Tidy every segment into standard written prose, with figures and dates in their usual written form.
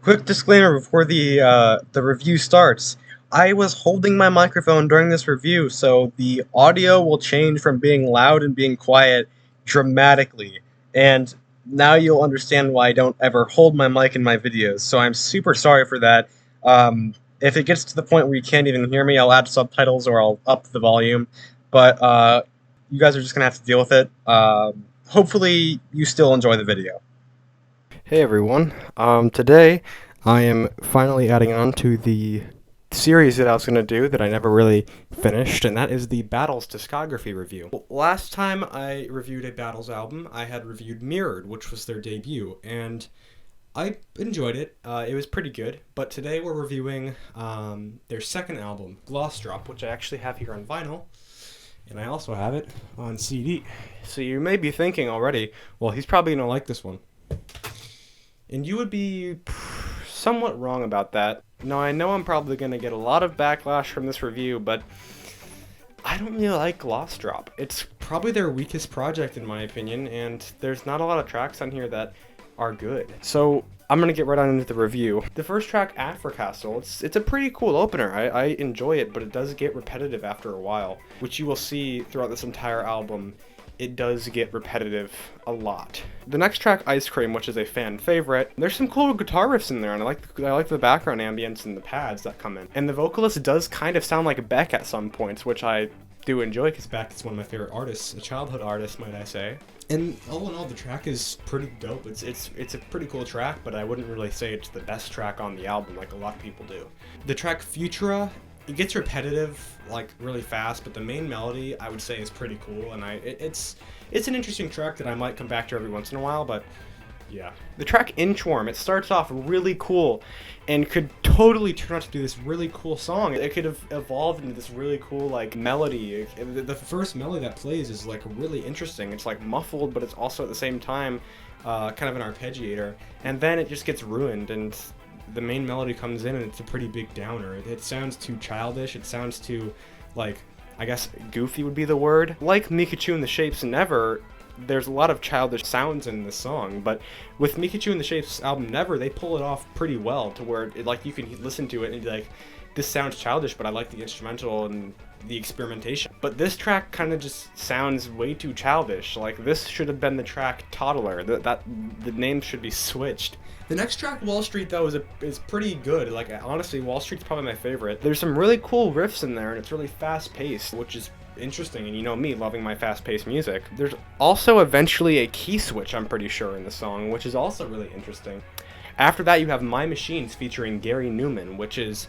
Quick disclaimer before the review starts. I was holding my microphone during this review, so the audio will change from being loud and being quiet dramatically. And now you'll understand why I don't ever hold my mic in my videos. So I'm super sorry for that. If it gets to the point where you can't even hear me, I'll add subtitles or I'll up the volume. But you guys are just gonna have to deal with it. Hopefully, you still enjoy the video. Hey everyone. Today I am finally adding on to the series that I was going to do that I never really finished, and that is the Battles discography review. Last time I reviewed a Battles album, I had reviewed Mirrored, which was their debut, and I enjoyed it. It was pretty good, but today we're reviewing their second album, Gloss Drop, which I actually have here on vinyl, and I also have it on CD. So you may be thinking already, well, he's probably going to like this one. And you would be somewhat wrong about that. Now, I know I'm probably going to get a lot of backlash from this review, but I don't really like Gloss Drop. It's probably their weakest project in my opinion, and there's not a lot of tracks on here that are good. So I'm going to get right on into the review. The first track, Africastle, it's a pretty cool opener. I enjoy it, but it does get repetitive after a while, which you will see throughout this entire album. It does get repetitive a lot. The next track, Ice Cream, which is a fan favorite, there's some cool guitar riffs in there, and I like the background ambience and the pads that come in. And the vocalist does kind of sound like Beck at some points, which I do enjoy, because Beck is one of my favorite artists, a childhood artist, might I say. And all in all, the track is pretty dope. It's a pretty cool track, but I wouldn't really say it's the best track on the album like a lot of people do. The track Futura, it gets repetitive, like, really fast, but the main melody, I would say, is pretty cool, and it's an interesting track that I might come back to every once in a while, but yeah. The track Inchworm, it starts off really cool, and could totally turn out to do this really cool song. It could have evolved into this really cool, like, melody. The first melody that plays is, like, really interesting. It's, like, muffled, but it's also at the same time kind of an arpeggiator, and then it just gets ruined, and the main melody comes in and it's a pretty big downer. It sounds too childish. It sounds too, like, I guess goofy would be the word. Like Mikachu and the Shapes Never, there's a lot of childish sounds in this song, but with Mikachu and the Shapes album Never, they pull it off pretty well to where it, like, you can listen to it and be like, this sounds childish, but I like the instrumental and the experimentation. But this track kind of just sounds way too childish. Like, this should have been the track Toddler. The name should be switched. The next track, Wall Street, though, is pretty good. Like, honestly, Wall Street's probably my favorite. There's some really cool riffs in there, and it's really fast-paced, which is interesting, and you know me, loving my fast-paced music. There's also eventually a key switch, I'm pretty sure, in the song, which is also really interesting. After that, you have My Machines featuring Gary Newman, which is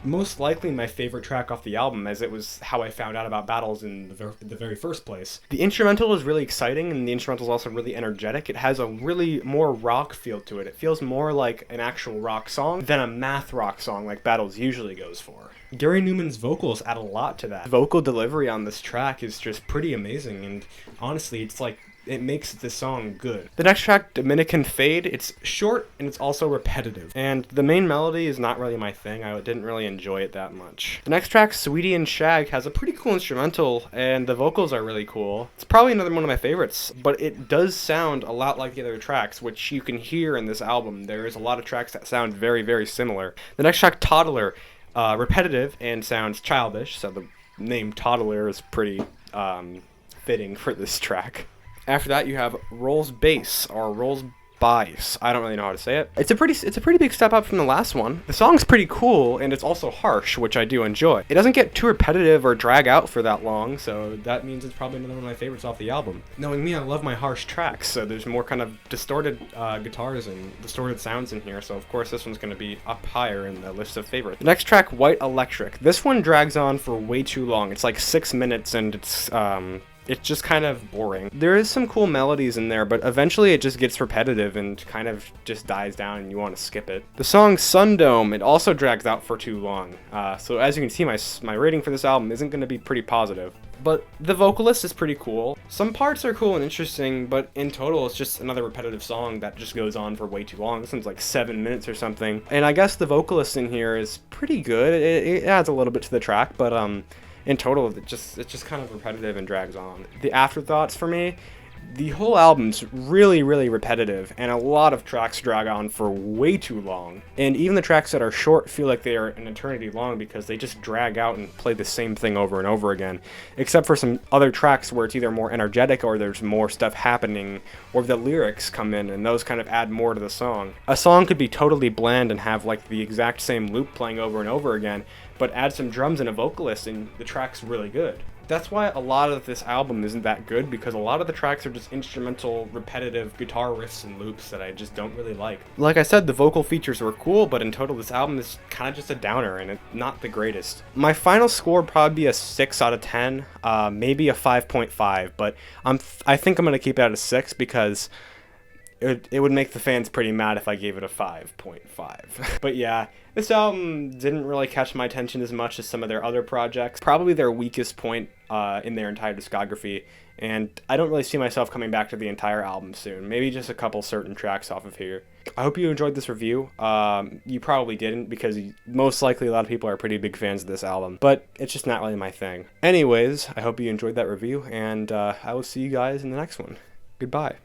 most likely my favorite track off the album, as it was how I found out about Battles in the very first place. The instrumental is really exciting, and the instrumental is also really energetic. It has a really more rock feel to it. It feels more like an actual rock song than a math rock song like Battles usually goes for. Gary Newman's vocals add a lot to that. Vocal delivery on this track is just pretty amazing, and honestly, it's like, it makes the song good. The next track, Dominican Fade, it's short and it's also repetitive. And the main melody is not really my thing. I didn't really enjoy it that much. The next track, Sweetie and Shag, has a pretty cool instrumental and the vocals are really cool. It's probably another one of my favorites, but it does sound a lot like the other tracks, which you can hear in this album. There is a lot of tracks that sound very, very similar. The next track, Toddler, repetitive and sounds childish, so the name Toddler is pretty fitting for this track. After that, you have Rolls Bass, or Rolls Bayce. I don't really know how to say it. It's a pretty big step up from the last one. The song's pretty cool, and it's also harsh, which I do enjoy. It doesn't get too repetitive or drag out for that long, so that means it's probably another one of my favorites off the album. Knowing me, I love my harsh tracks, so there's more kind of distorted guitars and distorted sounds in here, so of course this one's going to be up higher in the list of favorites. The next track, White Electric. This one drags on for way too long. It's like 6 minutes, and it's just kind of boring. There is some cool melodies in there, but eventually it just gets repetitive and kind of just dies down and you want to skip it. The song Sundome, it also drags out for too long. So as you can see, my rating for this album isn't going to be pretty positive. But the vocalist is pretty cool. Some parts are cool and interesting, but in total it's just another repetitive song that just goes on for way too long. This one's like 7 minutes or something. And I guess the vocalist in here is pretty good. It adds a little bit to the track, but in total, it's just kind of repetitive and drags on. The afterthoughts for me, The whole album's really, really repetitive, and a lot of tracks drag on for way too long. And even the tracks that are short feel like they are an eternity long because they just drag out and play the same thing over and over again. Except for some other tracks where it's either more energetic or there's more stuff happening, or the lyrics come in and those kind of add more to the song. A song could be totally bland and have like the exact same loop playing over and over again, but add some drums and a vocalist and the track's really good. That's why a lot of this album isn't that good, because a lot of the tracks are just instrumental, repetitive guitar riffs and loops that I just don't really like. Like I said, the vocal features were cool, but in total this album is kind of just a downer and it's not the greatest. My final score would probably be a 6 out of 10, maybe a 5.5, but I think I'm going to keep it at a 6 because it would make the fans pretty mad if I gave it a 5.5. But yeah, this album didn't really catch my attention as much as some of their other projects. Probably their weakest point in their entire discography, and I don't really see myself coming back to the entire album soon. Maybe just a couple certain tracks off of here. I hope you enjoyed this review. You probably didn't, because most likely a lot of people are pretty big fans of this album, but it's just not really my thing. Anyways, I hope you enjoyed that review, and I will see you guys in the next one. Goodbye.